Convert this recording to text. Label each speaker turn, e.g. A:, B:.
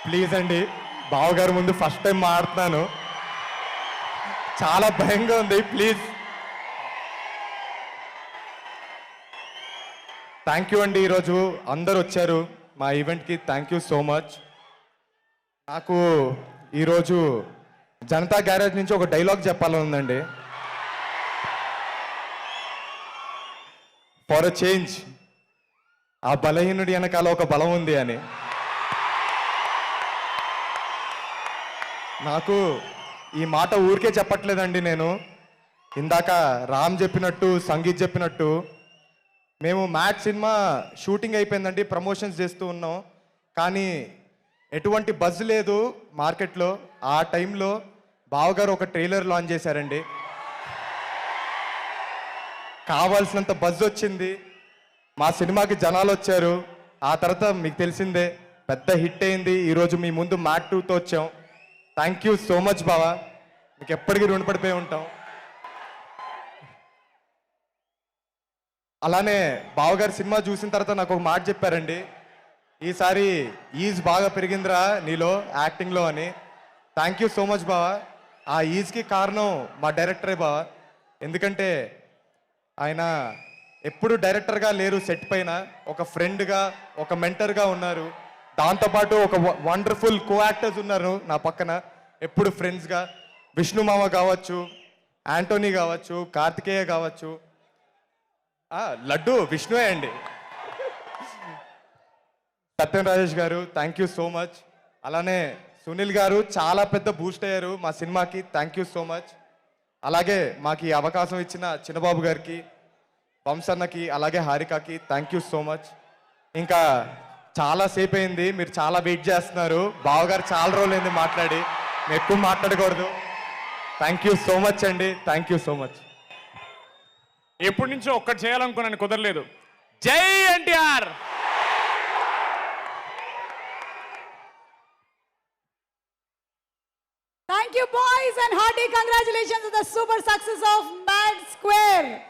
A: Please అండి, బావగారు ముందు ఫస్ట్ టైం మాడుతున్నాను, చాలా భయంగా ఉంది. ప్లీజ్. థ్యాంక్ యూ అండి. ఈరోజు అందరు వచ్చారు మా ఈవెంట్కి. Thank you so much. నాకు ఈరోజు జనతా గ్యారేజ్ నుంచి ఒక డైలాగ్ చెప్పాలని ఉందండి. ఫర్ అ చేంజ్, ఆ బలహీనుడి వెనకాల ఒక బలం ఉంది అని. నాకు ఈ మాట ఊరికే చెప్పట్లేదండి. నేను ఇందాక రామ్ చెప్పినట్టు, సంగీత్ చెప్పినట్టు, మేము మ్యాట్ సినిమా షూటింగ్ అయిపోయిందండి, ప్రమోషన్స్ చేస్తూ ఉన్నాం. కానీ ఎటువంటి బజ్ లేదు మార్కెట్లో. ఆ టైంలో బావగారు ఒక ట్రైలర్ లాంచ్ చేశారండి. కావాల్సినంత బజ్ వచ్చింది, మా సినిమాకి జనాలు వచ్చారు. ఆ తర్వాత మీకు తెలిసిందే, పెద్ద హిట్ అయింది. ఈరోజు మీ ముందు మ్యాట్ 2తో వచ్చాం. థ్యాంక్ యూ సో మచ్ బావా, మీకు ఎప్పటికీ రుణపడిపోయి ఉంటాం. అలానే బావగారు సినిమా చూసిన తర్వాత నాకు ఒక మాట చెప్పారండి, ఈసారి ఈజ్ బాగా పెరిగిందిరా నీలో యాక్టింగ్లో అని. థ్యాంక్ యూ సో మచ్ బావా. ఆ ఈజ్కి కారణం మా డైరెక్టరే బావా. ఎందుకంటే ఆయన ఎప్పుడు డైరెక్టర్గా లేరు, సెట్ పైన ఒక ఫ్రెండ్గా, ఒక మెంటర్గా ఉన్నారు. దాంతోపాటు ఒక వండర్ఫుల్ కో యాక్టర్స్ ఉన్నారు నా పక్కన, ఎప్పుడు ఫ్రెండ్స్గా. విష్ణు మామ కావచ్చు, యాంటోనీ కావచ్చు, కార్తికేయ కావచ్చు, లడ్డు విష్ణువే అండి. సత్యం రాజేష్ గారు, థ్యాంక్ యూ సో మచ్. అలానే సునీల్ గారు చాలా పెద్ద బూస్ట్ అయ్యారు మా సినిమాకి. Thank you so much. అలాగే మాకు ఈ అవకాశం ఇచ్చిన చిన్నబాబు గారికి, వంశన్నకి, అలాగే హారికకి థ్యాంక్ యూ సో మచ్. ఇంకా చాలా సేపు అయింది, మీరు చాలా వెయిట్ చేస్తున్నారు. బావగారు చాలా రోజులైంది మాట్లాడి, మేము ఎక్కువ మాట్లాడకూడదు. థ్యాంక్ యూ సో మచ్ అండి. Thank you so much.
B: ఎప్పటి నుంచో ఒక్కటి చేయాలనుకున్నాను, కుదరలేదు. జై NTR.
C: Thank you, boys, and hearty congratulations on the super success of Mad Square.